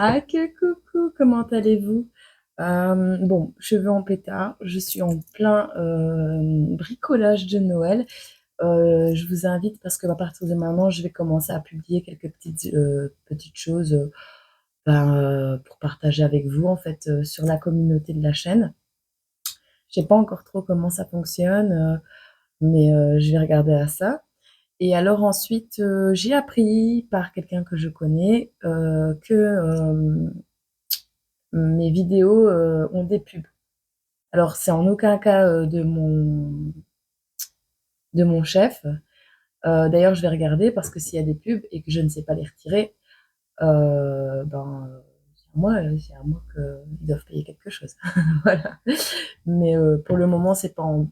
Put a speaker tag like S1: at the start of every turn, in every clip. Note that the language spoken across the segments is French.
S1: Ah, que coucou, comment allez-vous? Bon, cheveux en pétard, je suis en plein bricolage de Noël. Je vous invite parce qu'à partir de maintenant, je vais commencer à publier quelques petites choses pour partager avec vous en fait sur la communauté de la chaîne. Je sais pas encore trop comment ça fonctionne, mais je vais regarder à ça. Et alors ensuite, j'ai appris par quelqu'un que je connais que mes vidéos ont des pubs. Alors, c'est en aucun cas de mon chef. D'ailleurs, je vais regarder parce que s'il y a des pubs et que je ne sais pas les retirer, c'est à moi qu'ils doivent payer quelque chose. Voilà. Mais pour le moment, c'est pas en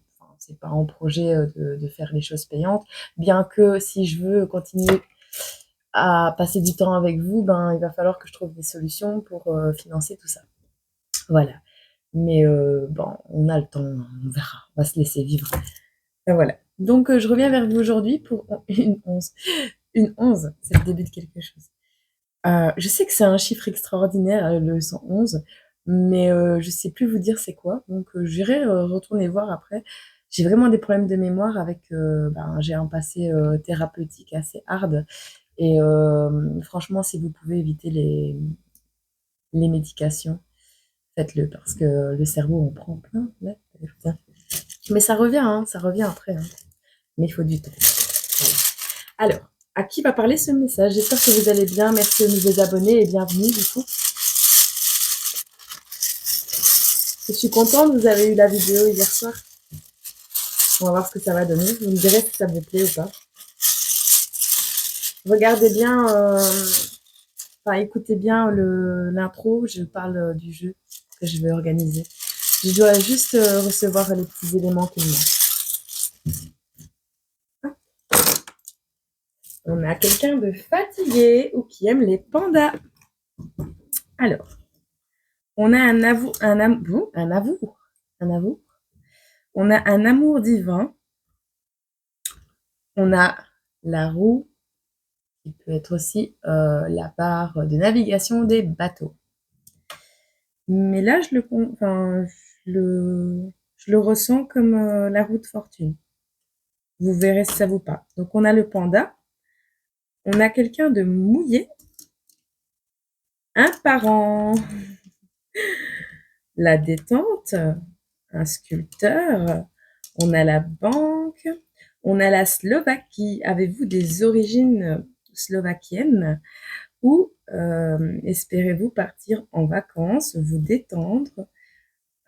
S1: projet de faire les choses payantes. Bien que si je veux continuer à passer du temps avec vous, ben, il va falloir que je trouve des solutions pour financer tout ça. Voilà. Mais bon, on a le temps, on verra, on va se laisser vivre. Et voilà. Donc je reviens vers vous aujourd'hui pour une 11. Une 11, c'est le début de quelque chose. Je sais que c'est un chiffre extraordinaire, le 111, mais je sais plus vous dire c'est quoi. Donc j'irai retourner voir après. J'ai vraiment des problèmes de mémoire avec, j'ai un passé thérapeutique assez hard. Et franchement, si vous pouvez éviter les médications, faites-le parce que le cerveau en prend plein. Ouais, putain. Mais ça revient après, hein. Mais il faut du temps. Voilà. Alors, à qui va parler ce message? J'espère que vous allez bien. Merci aux nouveaux abonnés et bienvenue du coup. Je suis contente, vous avez eu la vidéo hier soir. On va voir ce que ça va donner. Vous me direz si ça vous plaît ou pas. Regardez bien, écoutez bien l'intro. Je parle du jeu que je vais organiser. Je dois juste recevoir les petits éléments qu'il me manque. On a quelqu'un de fatigué ou qui aime les pandas. Alors, on a un amour. On a un amour divin. On a la roue, qui peut être aussi la barre de navigation des bateaux. Mais là, je le ressens comme la roue de fortune. Vous verrez si ça vous parle. Donc, on a le panda. On a quelqu'un de mouillé. Un parent. La détente. Un sculpteur. On a la banque. On a la Slovaquie. Avez-vous des origines slovakiennes? Ou espérez-vous partir en vacances, vous détendre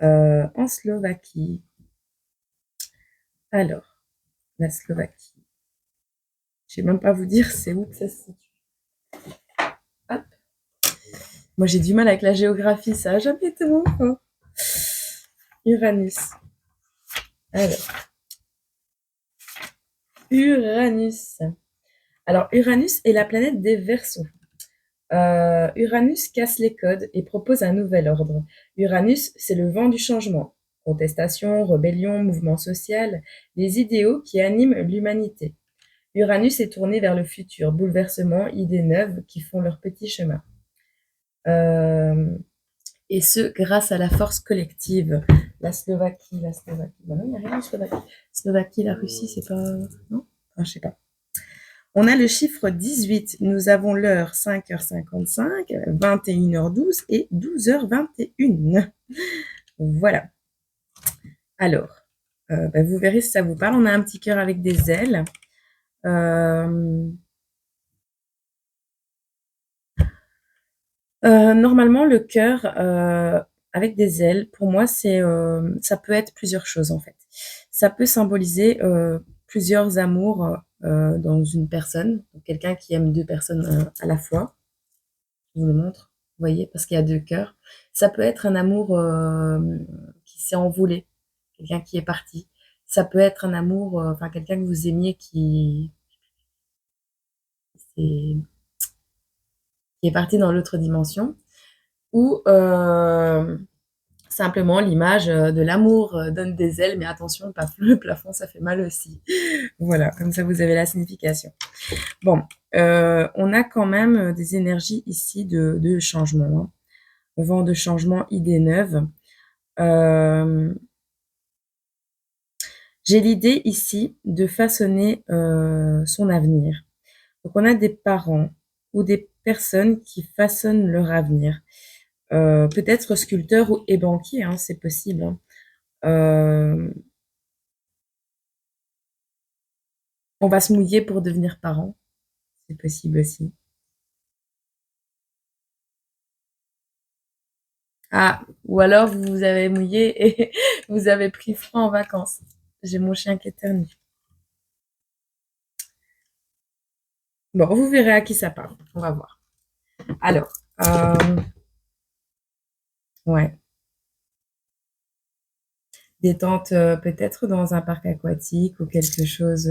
S1: en Slovaquie? Alors, la Slovaquie. Je ne sais même pas vous dire c'est où que ça se situe. Hop. Moi, j'ai du mal avec la géographie, ça n'a jamais été mon fort. Uranus. Alors, Uranus. Alors, Uranus est la planète des Verseaux. Uranus casse les codes et propose un nouvel ordre. Uranus, c'est le vent du changement. Contestation, rébellion, mouvement social, les idéaux qui animent l'humanité. Uranus est tourné vers le futur, bouleversement, idées neuves qui font leur petit chemin. Et ce, grâce à la force collective. La Slovaquie. Bah non, il n'y a rien en Slovaquie. Slovaquie, la Russie, c'est pas... Non, enfin, je sais pas. On a le chiffre 18. Nous avons l'heure 5h55, 21h12 et 12h21. Voilà. Alors, vous verrez si ça vous parle. On a un petit cœur avec des ailes. Normalement, le cœur avec des ailes, pour moi, ça peut être plusieurs choses en fait. Ça peut symboliser plusieurs amours dans une personne, quelqu'un qui aime deux personnes à la fois. Je vous le montre, vous voyez, parce qu'il y a deux cœurs. Ça peut être un amour qui s'est envolé, quelqu'un qui est parti. Ça peut être un amour, quelqu'un que vous aimiez qui est parti dans l'autre dimension. Ou simplement l'image, de l'amour, donne des ailes, mais attention, le plafond, ça fait mal aussi. Voilà, comme ça vous avez la signification. Bon, on a quand même des énergies ici de changement, hein. Vent de changement, idée neuve. J'ai l'idée ici de façonner son avenir. Donc on a des parents ou des personnes qui façonnent leur avenir. Peut-être sculpteur et banquier, hein, c'est possible, hein. On va se mouiller pour devenir parent, c'est possible aussi. Ah, ou alors vous vous avez mouillé et vous avez pris froid en vacances. J'ai mon chien qui éternue. Bon, vous verrez à qui ça parle. On va voir. Alors, ouais. Détente peut-être dans un parc aquatique ou quelque chose.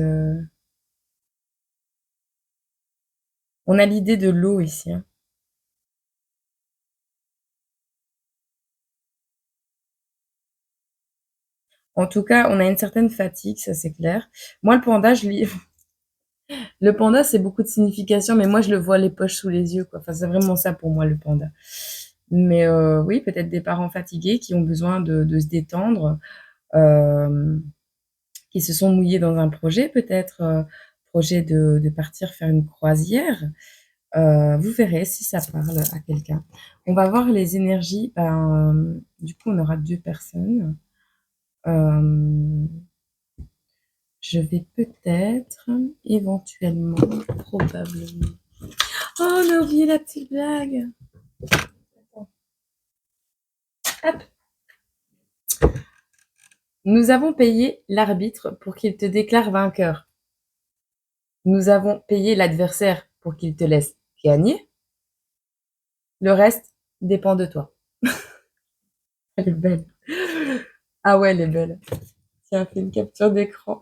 S1: On a l'idée de l'eau ici, hein. En tout cas, on a une certaine fatigue, ça c'est clair. Moi, le panda, je lis. Le panda, c'est beaucoup de signification, mais moi, je le vois les poches sous les yeux, quoi. Enfin, c'est vraiment ça pour moi, le panda. Mais oui, peut-être des parents fatigués qui ont besoin de se détendre, euh, qui se sont mouillés dans un projet, peut-être projet de partir faire une croisière. Vous verrez si ça parle à quelqu'un. On va voir les énergies. Du coup, on aura deux personnes. Euh, je vais peut-être, éventuellement, probablement. Oh, on a oublié la petite blague. Hop. Nous avons payé l'arbitre pour qu'il te déclare vainqueur. Nous avons payé l'adversaire pour qu'il te laisse gagner. Le reste dépend de toi. Elle est belle. Ah ouais, elle est belle. Tiens, fais une capture d'écran.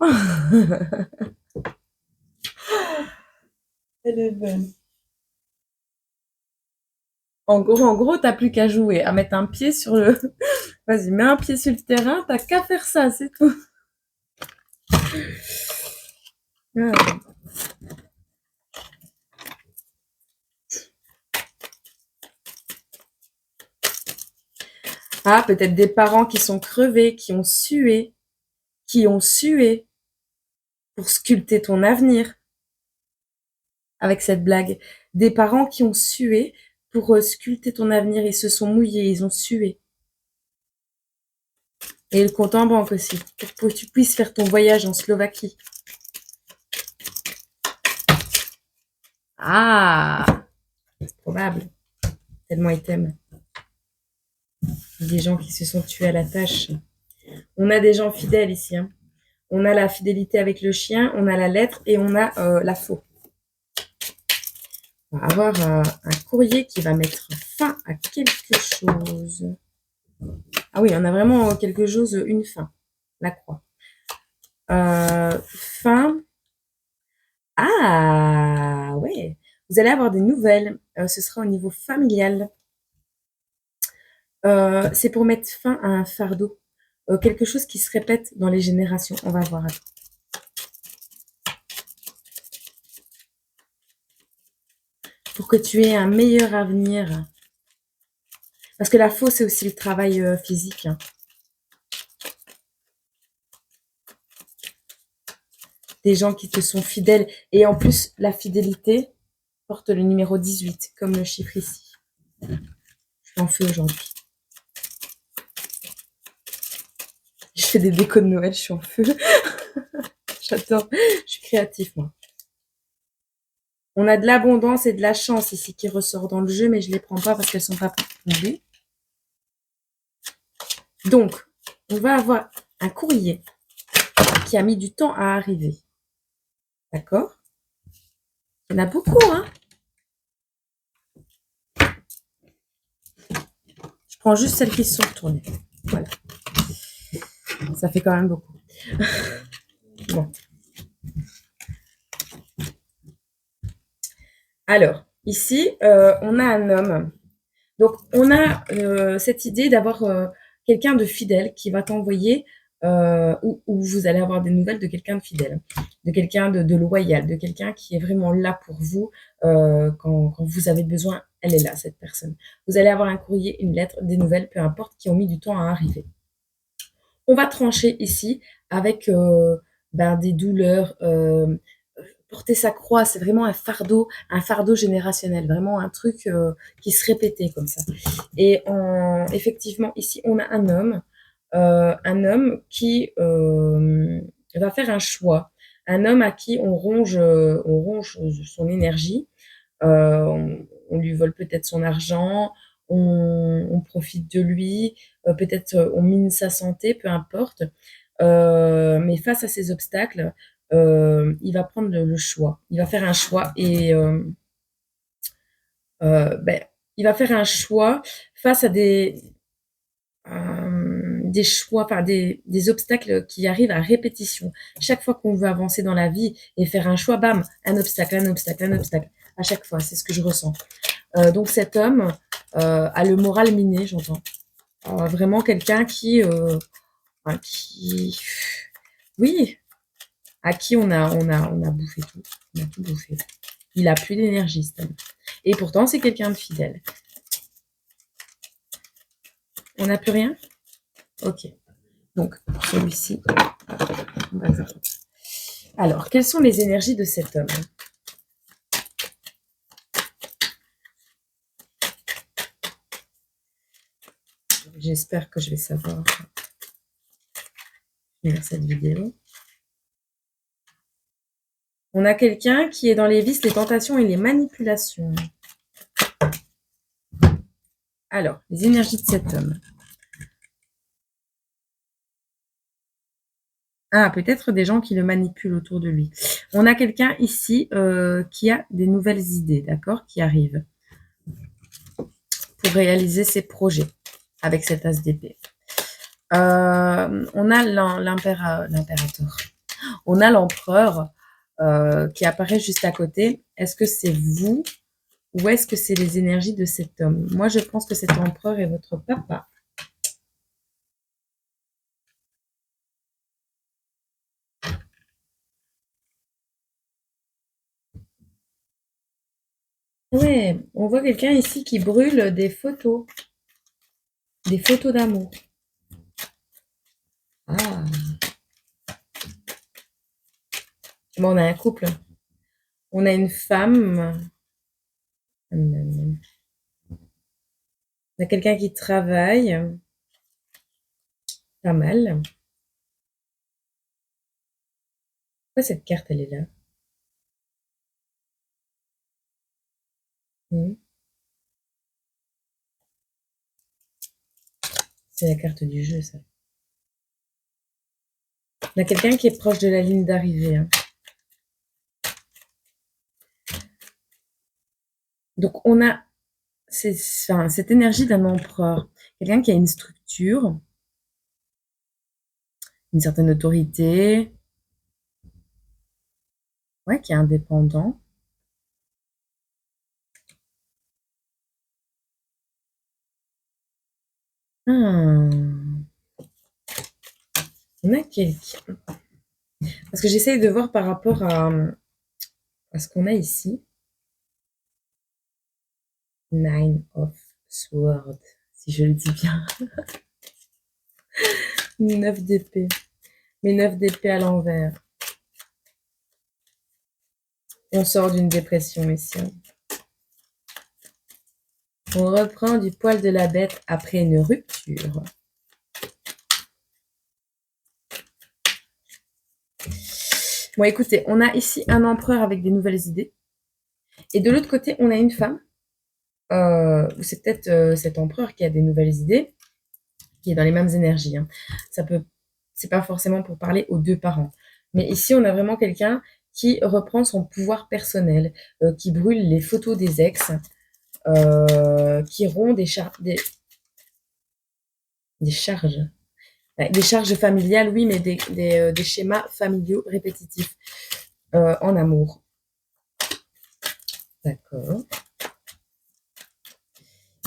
S1: Elle est belle. En gros, t'as plus qu'à jouer, à mettre un pied sur le. Vas-y, mets un pied sur le terrain, t'as qu'à faire ça, c'est tout. Ah. Ah, peut-être des parents qui sont crevés, qui ont sué pour sculpter ton avenir avec cette blague. Des parents qui ont sué pour sculpter ton avenir, ils se sont mouillés, ils ont sué. Et le compte en banque aussi, pour que tu puisses faire ton voyage en Slovaquie. Ah, c'est probable, tellement ils t'aiment. Des gens qui se sont tués à la tâche. On a des gens fidèles ici, hein. On a la fidélité avec le chien, on a la lettre et on a la faux. On va avoir un courrier qui va mettre fin à quelque chose. Ah oui, on a vraiment quelque chose, une fin. La croix. Fin. Ah ouais. Vous allez avoir des nouvelles. Ce sera au niveau familial. C'est pour mettre fin à un fardeau. Quelque chose qui se répète dans les générations. On va voir. Pour que tu aies un meilleur avenir. Parce que la faux, c'est aussi le travail physique, hein. Des gens qui te sont fidèles. Et en plus, la fidélité porte le numéro 18, comme le chiffre ici. Je suis en feu aujourd'hui. Je fais des décos de Noël, je suis en feu. J'adore. Je suis créatif, moi. On a de l'abondance et de la chance ici qui ressort dans le jeu, mais je les prends pas parce qu'elles sont pas tombées. Donc, on va avoir un courrier qui a mis du temps à arriver. D'accord? Il y en a beaucoup, hein? Je prends juste celles qui se sont retournées. Voilà. Ça fait quand même beaucoup. Bon. Alors, ici, on a un homme. Donc, on a cette idée d'avoir quelqu'un de fidèle qui va t'envoyer, où vous allez avoir des nouvelles de quelqu'un de fidèle, de quelqu'un de loyal, de quelqu'un qui est vraiment là pour vous quand vous avez besoin. Elle est là, cette personne. Vous allez avoir un courrier, une lettre, des nouvelles, peu importe, qui ont mis du temps à arriver. On va trancher ici avec des douleurs. Porter sa croix, c'est vraiment un fardeau générationnel, vraiment un truc qui se répétait comme ça. Et effectivement, ici, on a un homme qui va faire un choix, un homme à qui on ronge son énergie, on lui vole peut-être son argent, on profite de lui, peut-être on mine sa santé, peu importe. Mais face à ces obstacles, il va prendre le choix. Il va faire un choix et ben, il va faire un choix face à des choix, enfin des obstacles qui arrivent à répétition. Chaque fois qu'on veut avancer dans la vie et faire un choix, bam, un obstacle, un obstacle, un obstacle. À chaque fois, c'est ce que je ressens. Donc cet homme a le moral miné, j'entends. Vraiment quelqu'un qui, oui, à qui on a bouffé tout. On a tout bouffé. Il a plus d'énergie, cet homme. Et pourtant, c'est quelqu'un de fidèle. On n'a plus rien? Ok. Donc, pour celui-ci, on va voir. Alors, quelles sont les énergies de cet homme? J'espère que je vais savoir finir cette vidéo. On a quelqu'un qui est dans les vices, les tentations et les manipulations. Alors, les énergies de cet homme. Ah, peut-être des gens qui le manipulent autour de lui. On a quelqu'un ici qui a des nouvelles idées, d'accord, qui arrivent pour réaliser ses projets avec cet as d'épée. On a l'impérateur. On a l'empereur qui apparaît juste à côté. Est-ce que c'est vous ou est-ce que c'est les énergies de cet homme? Moi, je pense que cet empereur est votre papa. Ouais, on voit quelqu'un ici qui brûle des photos d'amour. Ah, bon, on a un couple. On a une femme. On a quelqu'un qui travaille. Pas mal. Pourquoi cette carte, elle est là? C'est la carte du jeu, ça. On a quelqu'un qui est proche de la ligne d'arrivée. Hein. Donc, on a cette énergie d'un empereur. Quelqu'un qui a une structure, une certaine autorité, ouais, qui est indépendant. Hmm. On a quelqu'un. Parce que j'essaye de voir par rapport à ce qu'on a ici. Nine of Swords, si je le dis bien. 9 d'épée. Mais 9 d'épée à l'envers. On sort d'une dépression ici. On reprend du poil de la bête après une rupture. Bon, écoutez, on a ici un empereur avec des nouvelles idées. Et de l'autre côté, on a une femme. C'est peut-être cet empereur qui a des nouvelles idées, qui est dans les mêmes énergies. Hein. C'est pas forcément pour parler aux deux parents. Mais ici, on a vraiment quelqu'un qui reprend son pouvoir personnel, qui brûle les photos des ex, qui rompt des charges. Des charges familiales, oui, mais des schémas familiaux répétitifs en amour. D'accord.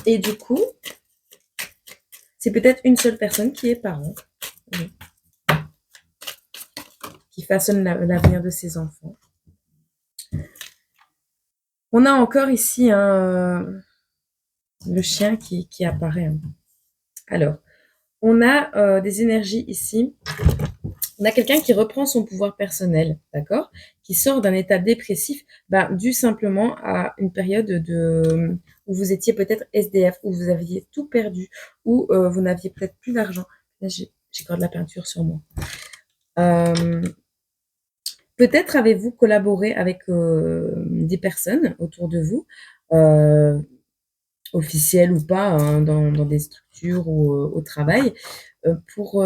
S1: Et du coup, C'est peut-être une seule personne qui est parent, oui, qui façonne l'avenir de ses enfants. On a encore ici le chien qui apparaît. Alors, on a des énergies ici. On a quelqu'un qui reprend son pouvoir personnel, d'accord, qui sort d'un état dépressif, dû simplement à une période où vous étiez peut-être SDF, où vous aviez tout perdu, où vous n'aviez peut-être plus d'argent. Là, j'ai encore de la peinture sur moi. Peut-être avez-vous collaboré avec des personnes autour de vous, officielles ou pas, hein, dans des structures ou au travail, pour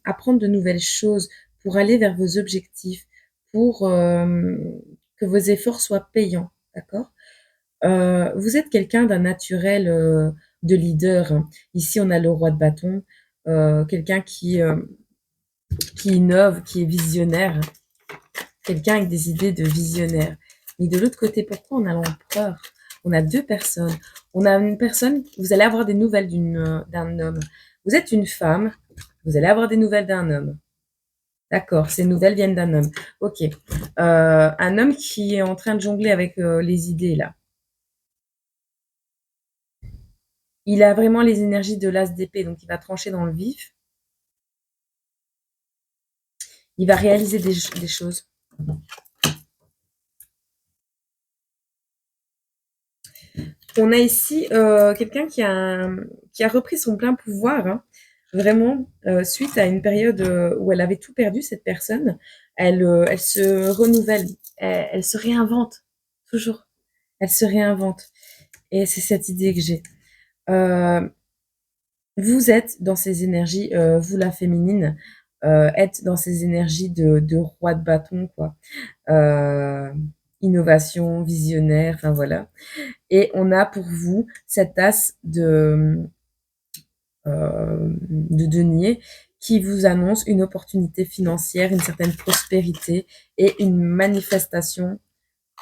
S1: apprendre de nouvelles choses, pour aller vers vos objectifs, pour que vos efforts soient payants, d'accord? Vous êtes quelqu'un d'un naturel de leader, hein. Ici, on a le roi de bâton, quelqu'un qui innove, qui est visionnaire, quelqu'un avec des idées de visionnaire. Mais de l'autre côté, pourquoi on a l'empereur? On a deux personnes. On a une personne, vous allez avoir des nouvelles d'un homme. Vous êtes une femme, vous allez avoir des nouvelles d'un homme. D'accord, ces nouvelles viennent d'un homme. Ok. Un homme qui est en train de jongler avec les idées, là. Il a vraiment les énergies de l'as d'épée, donc il va trancher dans le vif. Il va réaliser des choses. On a ici quelqu'un qui a repris son plein pouvoir, hein, vraiment, suite à une période où elle avait tout perdu, cette personne. Elle se renouvelle, elle se réinvente, toujours. Elle se réinvente. Et c'est cette idée que j'ai. Euh, Vous êtes dans ces énergies, vous la féminine, êtes dans ces énergies de roi de bâton, quoi. Euh, Innovation, visionnaire, enfin voilà. Et on a pour vous cette tasse de denier qui vous annonce une opportunité financière, une certaine prospérité et une manifestation.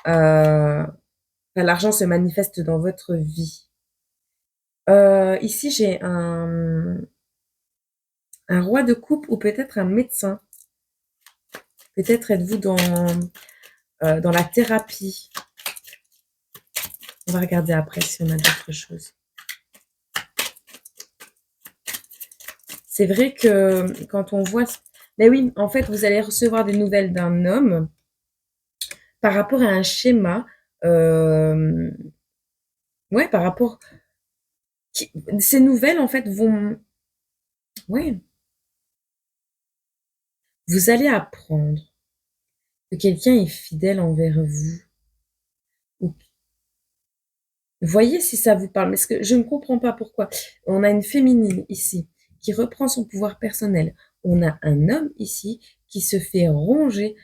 S1: L'argent se manifeste dans votre vie. Ici, j'ai un roi de coupe ou peut-être un médecin. Peut-être êtes-vous dans la thérapie. On va regarder après si on a d'autres choses. C'est vrai que quand on voit... Mais oui, en fait, vous allez recevoir des nouvelles d'un homme par rapport à un schéma. Ouais, par rapport... Ces nouvelles, en fait, vont... Ouais, vous allez apprendre que quelqu'un est fidèle envers vous. Voyez si ça vous parle, parce que je ne comprends pas pourquoi. On a une féminine ici qui reprend son pouvoir personnel. On a un homme ici qui se fait ronger.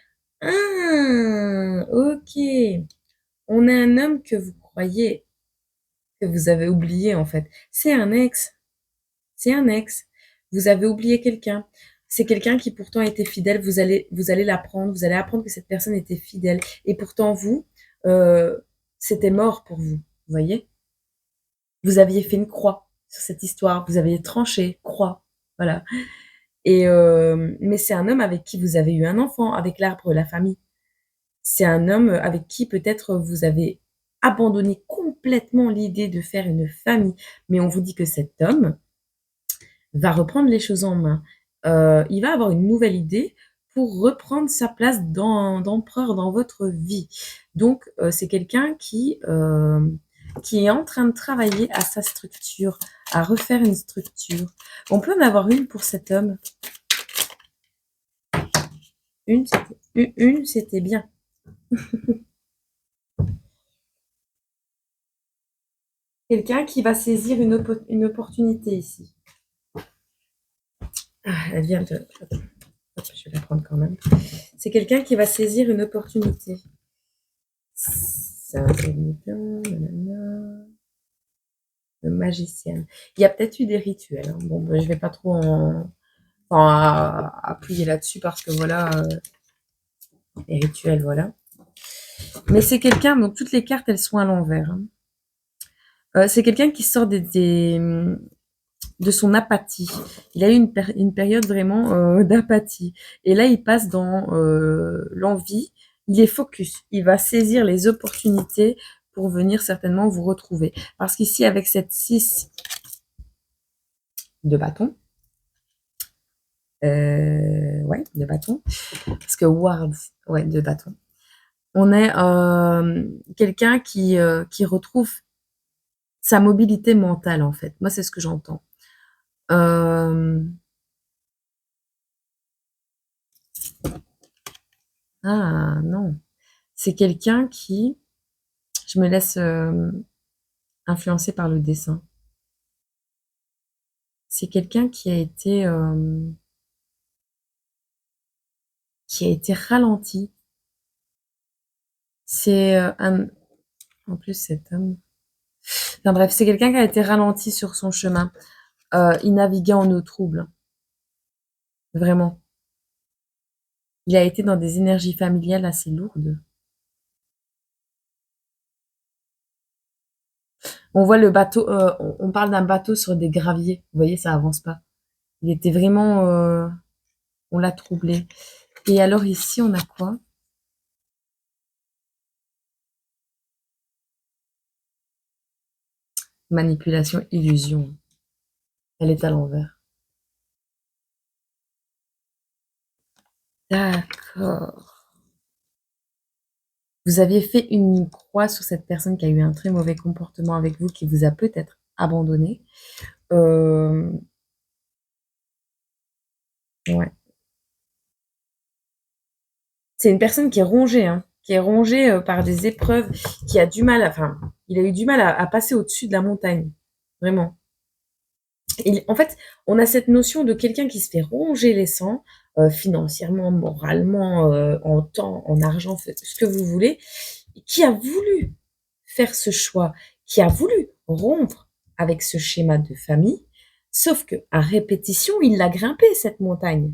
S1: Ah, ok. On a un homme que vous croyez que vous avez oublié en fait. C'est un ex. C'est un ex. Vous avez oublié quelqu'un. C'est quelqu'un qui pourtant était fidèle. Vous allez l'apprendre. Vous allez apprendre que cette personne était fidèle. Et pourtant vous, euh, c'était mort pour vous. Vous voyez? Vous aviez fait une croix sur cette histoire, vous aviez tranché, croix, voilà. Et mais c'est un homme avec qui vous avez eu un enfant, avec l'arbre, la famille. C'est un homme avec qui peut-être vous avez abandonné complètement l'idée de faire une famille, mais on vous dit que cet homme va reprendre les choses en main. Il va avoir une nouvelle idée pour reprendre sa place d'empereur dans votre vie. Donc, c'est quelqu'un qui est en train de travailler à sa structure, à refaire une structure. On peut en avoir une pour cet homme. Une, c'était bien. Quelqu'un qui va saisir une opportunité ici. Ah, elle vient de... Hop, je vais la prendre quand même. C'est quelqu'un qui va saisir une opportunité. Ça, c'est bien. Magicienne. Il y a peut-être eu des rituels, hein. Bon, je vais pas trop appuyer là-dessus parce que voilà, les rituels, voilà. Mais c'est quelqu'un, donc toutes les cartes, elles sont à l'envers, hein. C'est quelqu'un qui sort de son apathie. Il a eu une période vraiment d'apathie. Et là, il passe dans l'envie. Il est focus. Il va saisir les opportunités pour venir certainement vous retrouver. Parce qu'ici, avec cette 6 de bâton, ouais, de bâton, parce que Wards, ouais, de bâton, on est quelqu'un qui retrouve sa mobilité mentale, en fait. Moi, c'est ce que j'entends. Ah non, c'est quelqu'un qui, je me laisse influencer par le dessin. C'est quelqu'un qui a été ralenti. C'est en plus cet homme. Enfin bref, c'est quelqu'un qui a été ralenti sur son chemin. Il naviguait en eau trouble, vraiment. Il a été dans des énergies familiales assez lourdes. On voit le bateau, on parle d'un bateau sur des graviers. Vous voyez, ça avance pas. Il était vraiment, on l'a troublé. Et alors ici, on a quoi? Manipulation, illusion. Elle est à l'envers. D'accord. Vous aviez fait une croix sur cette personne qui a eu un très mauvais comportement avec vous, qui vous a peut-être abandonné. Ouais. C'est une personne qui est rongée, hein, qui est rongée par des épreuves, qui a du mal, enfin, il a eu du mal à passer au-dessus de la montagne, vraiment. Et en fait, on a cette notion de quelqu'un qui se fait ronger les sangs, financièrement, moralement, en temps, en argent, ce que vous voulez, qui a voulu faire ce choix, qui a voulu rompre avec ce schéma de famille, sauf que à répétition, il l'a grimpé cette montagne.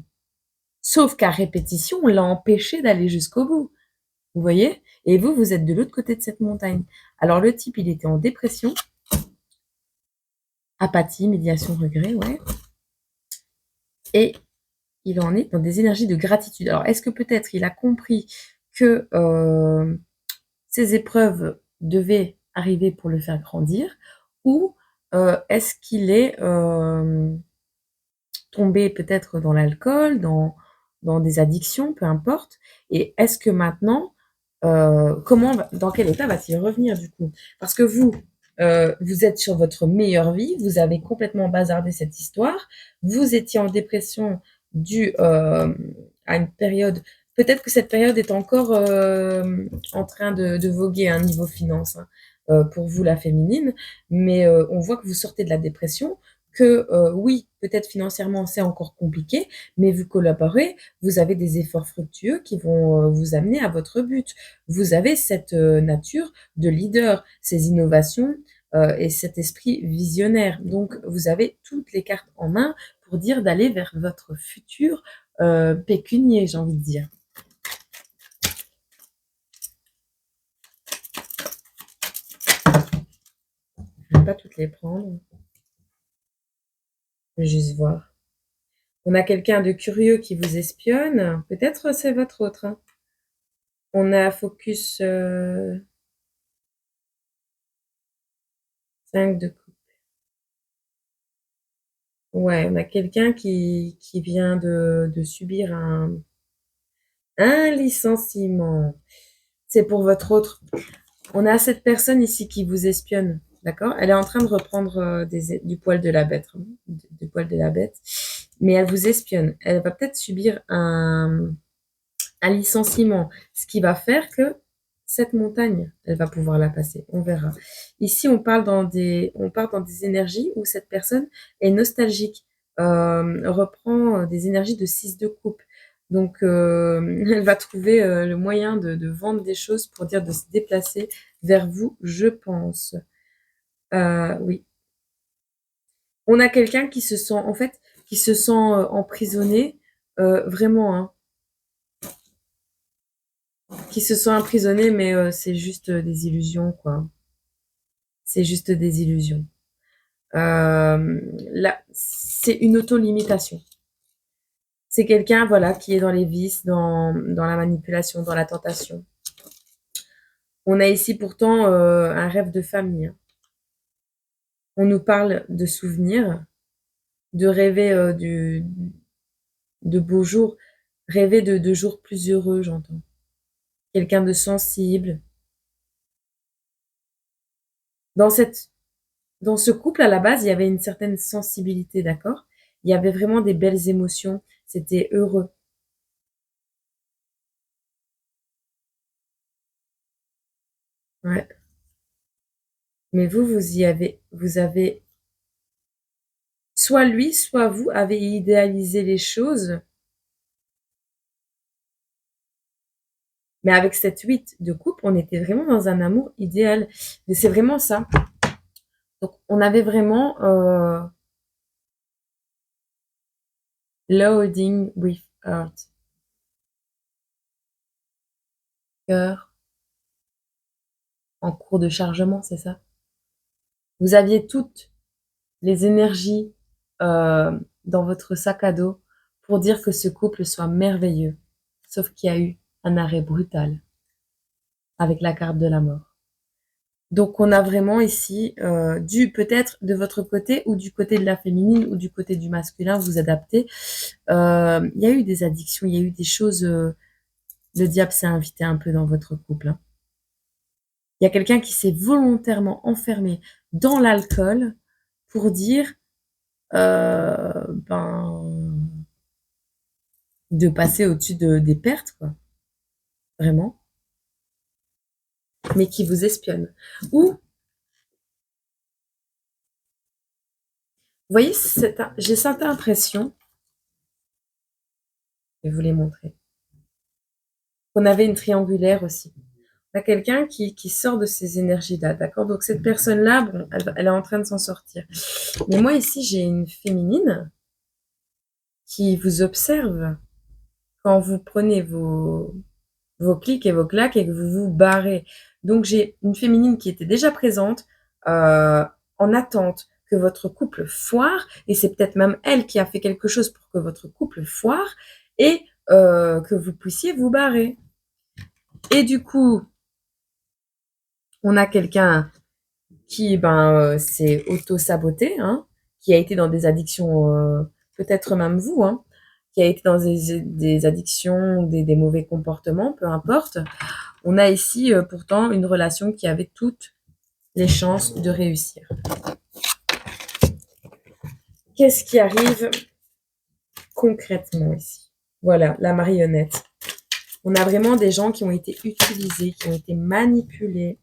S1: Sauf qu'à répétition, on l'a empêché d'aller jusqu'au bout. Vous voyez? Et vous, vous êtes de l'autre côté de cette montagne. Alors le type, il était en dépression, apathie, médiation, regret, ouais. Et il en est dans des énergies de gratitude. Alors, est-ce que peut-être il a compris que ces épreuves devaient arriver pour le faire grandir, ou est-ce qu'il est tombé peut-être dans l'alcool, dans des addictions, peu importe, et est-ce que maintenant, dans quel état va-t-il revenir du coup? Parce que vous, vous êtes sur votre meilleure vie, vous avez complètement bazardé cette histoire, vous étiez en dépression due à une période, peut-être que cette période est encore en train de voguer à un niveau finance, hein, pour vous la féminine, mais on voit que vous sortez de la dépression, que oui, peut-être financièrement c'est encore compliqué, mais vous collaborez, vous avez des efforts fructueux qui vont vous amener à votre but. Vous avez cette nature de leader, ces innovations et cet esprit visionnaire. Donc, vous avez toutes les cartes en main pour dire d'aller vers votre futur pécunier, j'ai envie de dire. Je ne vais pas toutes les prendre. Je vais juste voir. On a quelqu'un de curieux qui vous espionne. Peut-être c'est votre autre, hein. On a focus 5 de coupe. Ouais, on a quelqu'un qui vient de subir un licenciement. C'est pour votre autre. On a cette personne ici qui vous espionne, d'accord? Elle est en train de reprendre du poil de la bête, hein, du poil de la bête, mais elle vous espionne. Elle va peut-être subir un licenciement, ce qui va faire que cette montagne, elle va pouvoir la passer. On verra. Ici, on part dans des énergies où cette personne est nostalgique, reprend des énergies de 6 de coupe. Donc, elle va trouver le moyen de vendre des choses pour dire de se déplacer vers vous, je pense. Oui. On a quelqu'un qui se sent, en fait, qui se sent emprisonné, vraiment, hein, qui se sent emprisonné, mais c'est juste des illusions, quoi. C'est juste des illusions. Là, c'est une auto-limitation. C'est quelqu'un, voilà, qui est dans les vices, dans la manipulation, dans la tentation. On a ici pourtant un rêve de famille, hein. On nous parle de souvenirs, de rêver de beaux jours, rêver de jours plus heureux, j'entends. Quelqu'un de sensible. Dans cette, dans ce couple, à la base, il y avait une certaine sensibilité, d'accord? Il y avait vraiment des belles émotions. C'était heureux. Ouais. Mais vous avez, soit lui, soit vous avez idéalisé les choses. Mais avec cette 8 de coupe, on était vraiment dans un amour idéal. Mais c'est vraiment ça. Donc, on avait vraiment loading with heart. Cœur en cours de chargement, c'est ça? Vous aviez toutes les énergies dans votre sac à dos pour dire que ce couple soit merveilleux. Sauf qu'il y a eu un arrêt brutal avec la carte de la mort. Donc on a vraiment ici dû peut-être de votre côté ou du côté de la féminine ou du côté du masculin vous adapter. Il y a eu des addictions, il y a eu des choses. Le diable s'est invité un peu dans votre couple, hein. Il y a quelqu'un qui s'est volontairement enfermé dans l'alcool pour dire ben de passer au-dessus des pertes, quoi, vraiment, mais qui vous espionne. Ou, vous voyez, j'ai cette impression, je vais vous les montrer, qu'on avait une triangulaire aussi. On a quelqu'un qui sort de ces énergies-là, d'accord? Donc cette personne-là, bon, elle est en train de s'en sortir. Mais moi ici, j'ai une féminine qui vous observe quand vous prenez vos clics et vos claques et que vous vous barrez. Donc j'ai une féminine qui était déjà présente en attente que votre couple foire, et c'est peut-être même elle qui a fait quelque chose pour que votre couple foire, et que vous puissiez vous barrer. Et du coup, on a quelqu'un qui s'est auto-saboté, hein, qui a été dans des addictions, peut-être même vous, hein, qui a été dans des addictions, des mauvais comportements, peu importe. On a ici pourtant une relation qui avait toutes les chances de réussir. Qu'est-ce qui arrive concrètement ici? Voilà, la marionnette. On a vraiment des gens qui ont été utilisés, qui ont été manipulés.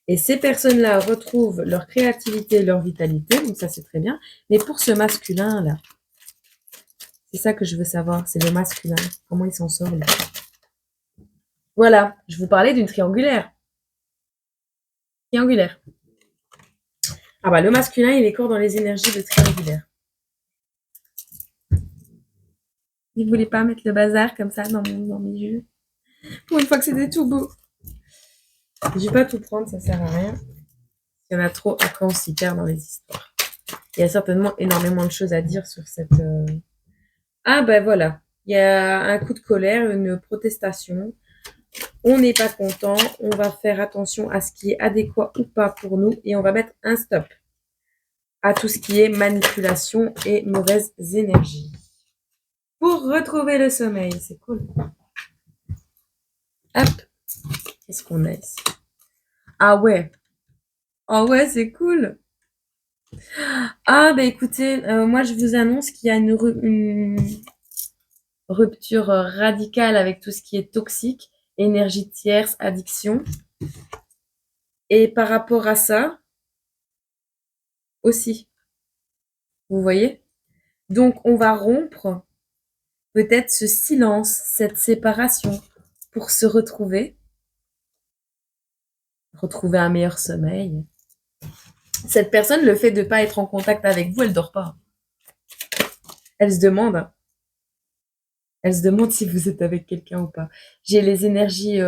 S1: Et ces personnes-là retrouvent leur créativité, leur vitalité, donc ça c'est très bien. Mais pour ce masculin-là, c'est ça que je veux savoir, c'est le masculin. Comment il s'en sort, lui? Voilà, je vous parlais d'une triangulaire. Triangulaire. Ah bah le masculin, il est encore dans les énergies de triangulaire. Il voulait pas mettre le bazar comme ça dans mes jeux. Pour une fois que c'était tout beau. Je vais pas tout prendre, ça sert à rien. Il y en a trop, après on s'y perd dans les histoires. Il y a certainement énormément de choses à dire sur cette... Ah ben voilà, il y a un coup de colère, une protestation. On n'est pas content, on va faire attention à ce qui est adéquat ou pas pour nous et on va mettre un stop à tout ce qui est manipulation et mauvaise énergie. Pour retrouver le sommeil, c'est cool. Hop, qu'est-ce qu'on a ici? Ah ouais, c'est cool. Ah bah écoutez, moi je vous annonce qu'il y a une rupture radicale avec tout ce qui est toxique, énergie tierce, addiction. Et par rapport à ça aussi, vous voyez? Donc on va rompre peut-être ce silence, cette séparation pour se retrouver un meilleur sommeil. Cette personne, le fait de ne pas être en contact avec vous, elle dort pas. Elle se demande, hein. Elle se demande si vous êtes avec quelqu'un ou pas. J'ai les énergies,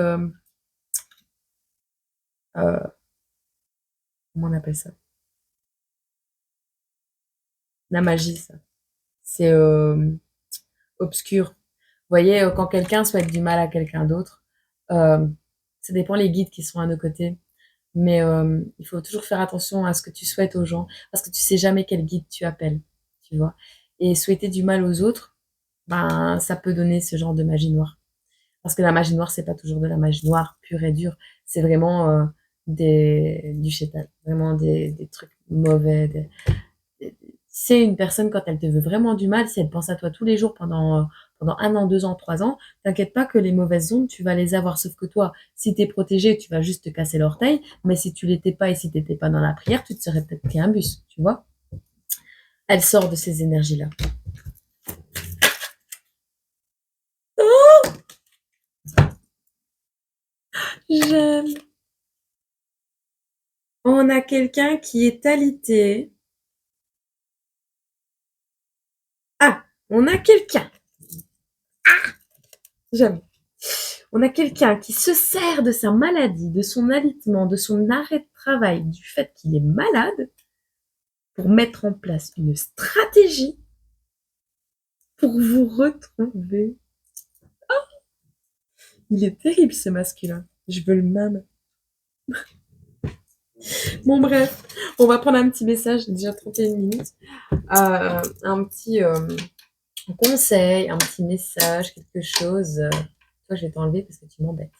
S1: comment on appelle ça? la magie, ça. C'est obscur. Vous voyez, quand quelqu'un souhaite du mal à quelqu'un d'autre, euh, ça dépend les guides qui sont à nos côtés. Mais il faut toujours faire attention à ce que tu souhaites aux gens, parce que tu sais jamais quel guide tu appelles, tu vois. Et souhaiter du mal aux autres, ben, ça peut donner ce genre de magie noire. Parce que la magie noire, c'est pas toujours de la magie noire pure et dure. C'est vraiment du chétan, vraiment des trucs mauvais. C'est une personne, quand elle te veut vraiment du mal, si elle pense à toi tous les jours pendant 1 an, 2 ans, 3 ans, t'inquiète pas que les mauvaises ondes, tu vas les avoir. Sauf que toi, si t'es protégé, tu vas juste te casser l'orteil. Mais si tu l'étais pas et si t'étais pas dans la prière, tu te serais peut-être pris un bus, tu vois. Elle sort de ces énergies-là. J'aime. On a quelqu'un qui est alité. Ah, on a quelqu'un. J'aime. On a quelqu'un qui se sert de sa maladie, de son alitement, de son arrêt de travail, du fait qu'il est malade, pour mettre en place une stratégie pour vous retrouver. Il est terrible ce masculin. Je veux le même. Bon bref, on va prendre un petit message, déjà 31 minutes. Un petit conseil, un petit message, quelque chose. Toi, je vais t'enlever parce que tu m'embêtes.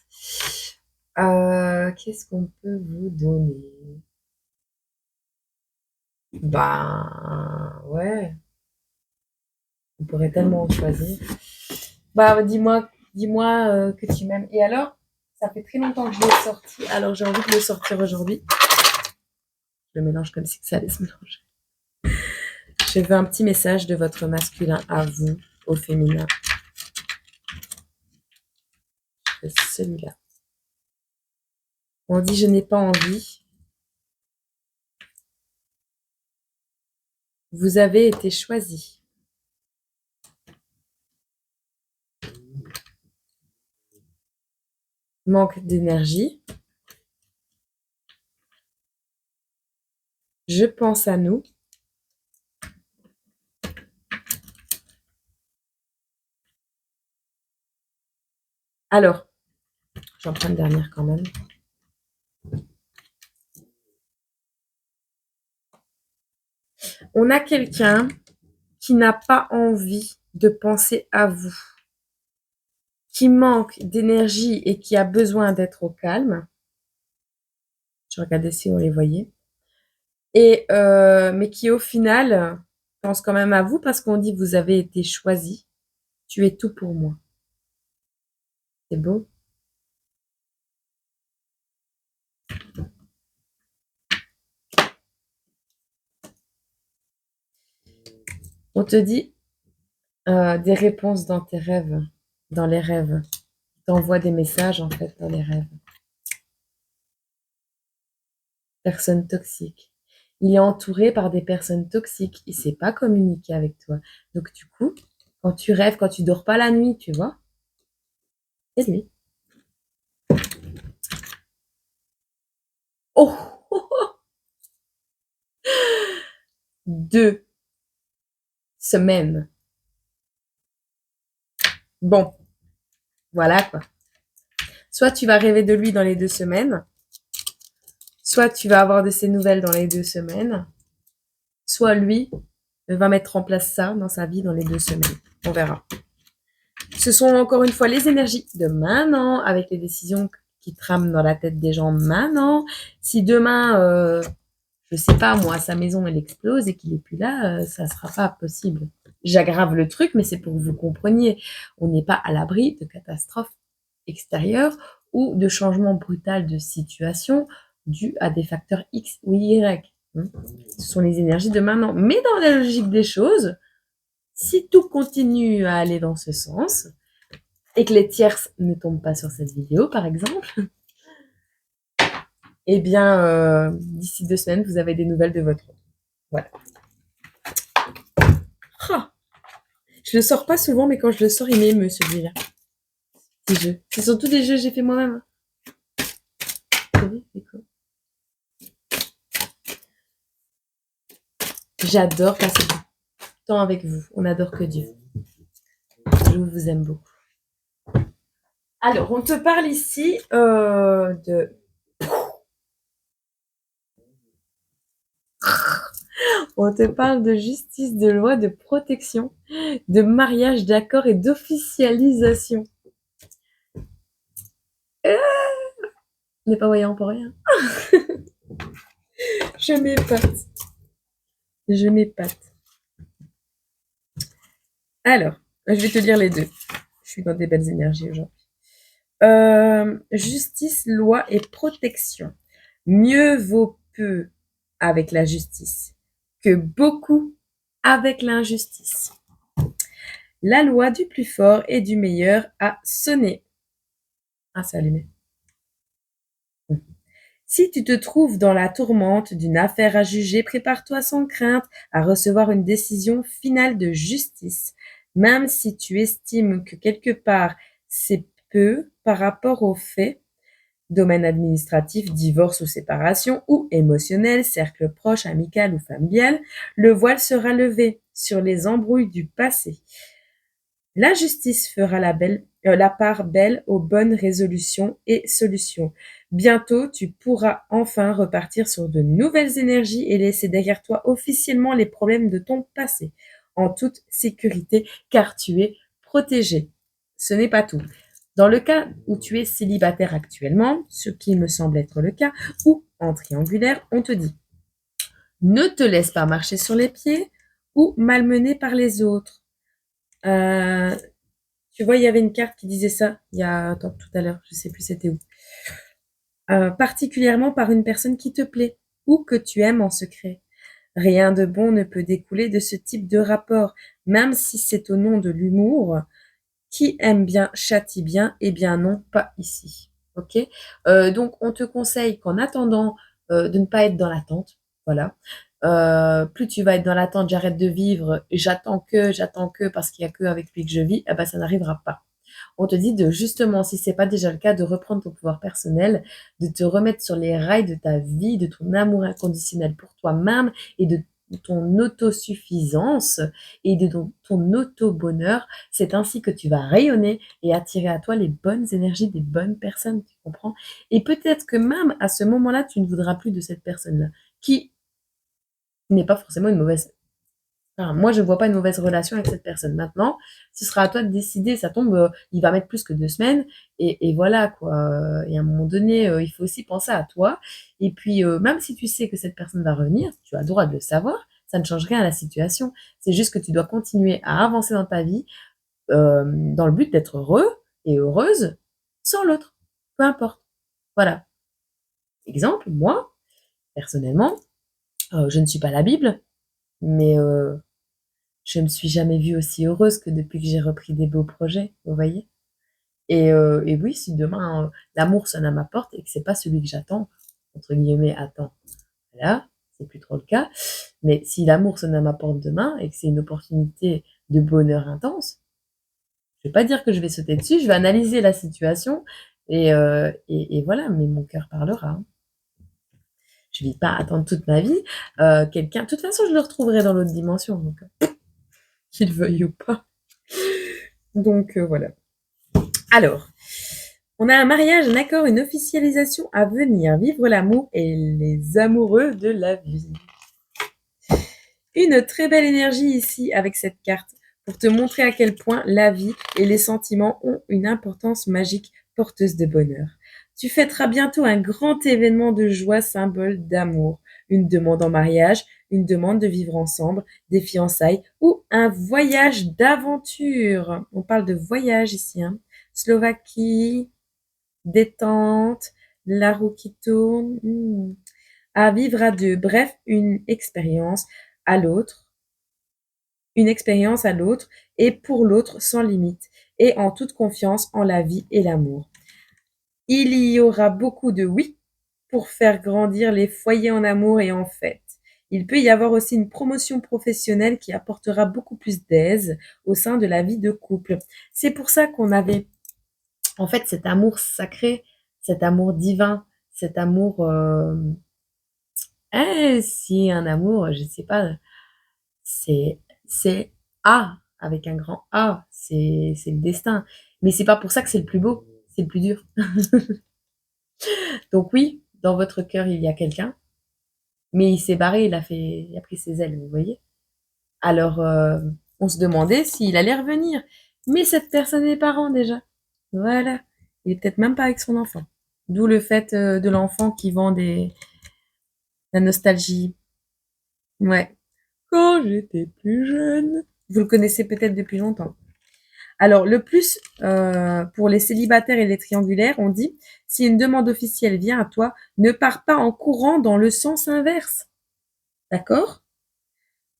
S1: Qu'est-ce qu'on peut vous donner? Ben ouais, on pourrait tellement choisir. Bah dis-moi que tu m'aimes. Et alors, ça fait très longtemps que je l'ai sorti, alors j'ai envie de le sortir aujourd'hui. Je le mélange comme si ça allait se mélanger. Je veux un petit message de votre masculin à vous, au féminin. Je veux celui-là. On dit je n'ai pas envie. Vous avez été choisi. Manque d'énergie. Je pense à nous. Alors, j'en prends une dernière quand même. On a quelqu'un qui n'a pas envie de penser à vous, qui manque d'énergie et qui a besoin d'être au calme. Je regardais si on les voyait. Et mais qui au final pense quand même à vous parce qu'on dit vous avez été choisi. Tu es tout pour moi. C'est beau. On te dit des réponses dans tes rêves, dans les rêves. T'envoies des messages en fait dans les rêves. Personne toxique. Il est entouré par des personnes toxiques. Il sait pas communiquer avec toi. Donc du coup, quand tu rêves, quand tu dors pas la nuit, tu vois, c'est lui. Oh, 2 semaines. Bon, voilà quoi. Soit tu vas rêver de lui dans les 2 semaines, soit tu vas avoir de ses nouvelles dans les 2 semaines, soit lui va mettre en place ça dans sa vie dans les 2 semaines. On verra. Ce sont encore une fois les énergies de maintenant, avec les décisions qui trament dans la tête des gens maintenant. Si demain, je sais pas moi, sa maison elle explose et qu'il est plus là, ça sera pas possible. J'aggrave le truc, mais c'est pour que vous compreniez. On n'est pas à l'abri de catastrophes extérieures ou de changements brutaux de situation dus à des facteurs X ou Y. Ce sont les énergies de maintenant. Mais dans la logique des choses, si tout continue à aller dans ce sens, et que les tierces ne tombent pas sur cette vidéo, par exemple, eh bien, d'ici 2 semaines, vous avez des nouvelles de votre... Voilà. Ah, je le sors pas souvent, mais quand je le sors, il m'émeut, celui-là. Ces jeux. C'est surtout des jeux que j'ai fait moi-même. C'est cool. J'adore passer temps avec vous. On adore que Dieu. Je vous aime beaucoup. Alors, on te parle ici de... On te parle de justice, de loi, de protection, de mariage, d'accord et d'officialisation. On n'est pas voyant pour rien. Je m'épate. Je m'épate. Alors, je vais te lire les deux. Je suis dans des belles énergies aujourd'hui. Justice, loi et protection. Mieux vaut peu avec la justice que beaucoup avec l'injustice. La loi du plus fort et du meilleur a sonné. Ah, c'est allumé. Si tu te trouves dans la tourmente d'une affaire à juger, prépare-toi sans crainte à recevoir une décision finale de justice, même si tu estimes que quelque part c'est peu par rapport aux faits, domaine administratif, divorce ou séparation, ou émotionnel, cercle proche, amical ou familial, le voile sera levé sur les embrouilles du passé. La justice fera la part belle aux bonnes résolutions et solutions. Bientôt, tu pourras enfin repartir sur de nouvelles énergies et laisser derrière toi officiellement les problèmes de ton passé, en toute sécurité, car tu es protégé. Ce n'est pas tout. Dans le cas où tu es célibataire actuellement, ce qui me semble être le cas, ou en triangulaire, on te dit ne te laisse pas marcher sur les pieds ou malmener par les autres. Tu vois, il y avait une carte qui disait ça tout à l'heure, je sais plus c'était où. Particulièrement par une personne qui te plaît ou que tu aimes en secret. Rien de bon ne peut découler de ce type de rapport, même si c'est au nom de l'humour. Qui aime bien châtie bien, eh bien non, pas ici. Ok. Donc on te conseille qu'en attendant de ne pas être dans l'attente, voilà. Plus tu vas être dans l'attente, j'arrête de vivre, j'attends que parce qu'il y a que avec lui que je vis, eh ben ça n'arrivera pas. On te dit de justement, si c'est pas déjà le cas, de reprendre ton pouvoir personnel, de te remettre sur les rails de ta vie, de ton amour inconditionnel pour toi-même et de ton autosuffisance et de ton auto-bonheur. C'est ainsi que tu vas rayonner et attirer à toi les bonnes énergies des bonnes personnes, tu comprends? Et peut-être que même à ce moment-là, tu ne voudras plus de cette personne-là, qui n'est pas forcément une mauvaise. Enfin, moi, je ne vois pas une mauvaise relation avec cette personne. Maintenant, ce sera à toi de décider. Ça tombe, il va mettre plus que 2 semaines. Et voilà, quoi. Et à un moment donné, il faut aussi penser à toi. Et puis, même si tu sais que cette personne va revenir, tu as le droit de le savoir. Ça ne change rien à la situation. C'est juste que tu dois continuer à avancer dans ta vie dans le but d'être heureux et heureuse sans l'autre. Peu importe. Voilà. Exemple, moi, personnellement, je ne suis pas la Bible, mais je me suis jamais vue aussi heureuse que depuis que j'ai repris des beaux projets, vous voyez? Et oui, si demain, l'amour sonne à ma porte et que c'est pas celui que j'attends, entre guillemets, «attends», voilà, c'est plus trop le cas. Mais si l'amour sonne à ma porte demain et que c'est une opportunité de bonheur intense, je vais pas dire que je vais sauter dessus, je vais analyser la situation et voilà, mais mon cœur parlera, hein. Je vais pas attendre toute ma vie, quelqu'un de toute façon, je le retrouverai dans l'autre dimension, donc qu'il veuille ou pas. Donc voilà. Alors, on a un mariage, un accord, une officialisation à venir. Vivre l'amour et les amoureux de la vie. Une très belle énergie ici avec cette carte pour te montrer à quel point la vie et les sentiments ont une importance magique porteuse de bonheur. Tu fêteras bientôt un grand événement de joie, symbole d'amour. Une demande en mariage, une demande de vivre ensemble, des fiançailles ou un voyage d'aventure. On parle de voyage ici, hein. Slovaquie, détente, la roue qui tourne, à vivre à deux. Bref, une expérience à l'autre et pour l'autre sans limite et en toute confiance en la vie et l'amour. Il y aura beaucoup de oui pour faire grandir les foyers en amour et en fête. Il peut y avoir aussi une promotion professionnelle qui apportera beaucoup plus d'aise au sein de la vie de couple. C'est pour ça qu'on avait en fait cet amour sacré, cet amour divin, cet amour si un amour, je sais pas, c'est c'est A, avec un grand A, c'est le destin. Mais c'est pas pour ça que c'est le plus beau, c'est le plus dur. Donc oui, dans votre cœur, il y a quelqu'un, mais il s'est barré, il a pris ses ailes, vous voyez? Alors, on se demandait s'il allait revenir. Mais cette personne est parent déjà. Voilà. Il est peut-être même pas avec son enfant. D'où le fait de l'enfant qui vend la nostalgie. Ouais. Quand j'étais plus jeune. Vous le connaissez peut-être depuis longtemps. Alors, le plus, pour les célibataires et les triangulaires, on dit, si une demande officielle vient à toi, ne pars pas en courant dans le sens inverse. D'accord?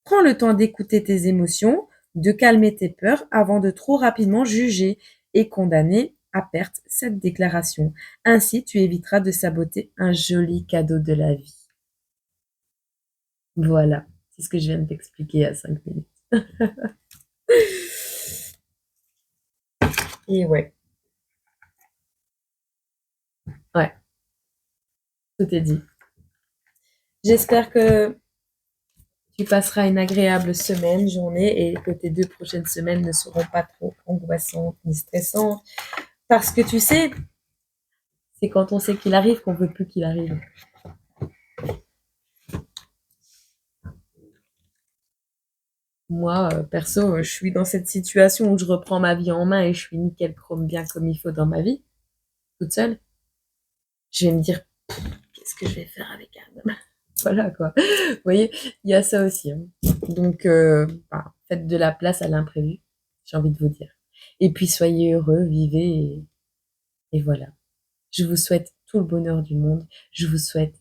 S1: Prends le temps d'écouter tes émotions, de calmer tes peurs avant de trop rapidement juger et condamner à perte cette déclaration. Ainsi, tu éviteras de saboter un joli cadeau de la vie. Voilà, c'est ce que je viens de t'expliquer à 5 minutes. Et ouais, ouais, tout est dit. J'espère que tu passeras une agréable semaine, journée et que tes 2 prochaines semaines ne seront pas trop angoissantes ni stressantes. Parce que tu sais, c'est quand on sait qu'il arrive qu'on veut plus qu'il arrive. Moi, perso, je suis dans cette situation où je reprends ma vie en main et je suis nickel chrome bien comme il faut dans ma vie, toute seule. Je vais me dire, qu'est-ce que je vais faire avec un homme? Voilà quoi. Vous voyez, il y a ça aussi. Hein. Donc, faites de la place à l'imprévu, j'ai envie de vous dire. Et puis, soyez heureux, vivez et voilà. Je vous souhaite tout le bonheur du monde. Je vous souhaite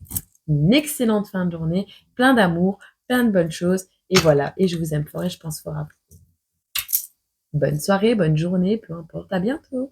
S1: une excellente fin de journée, plein d'amour, plein de bonnes choses. Et voilà. Et je vous aime fort et je pense fort à vous. Bonne soirée, bonne journée, peu importe. À bientôt.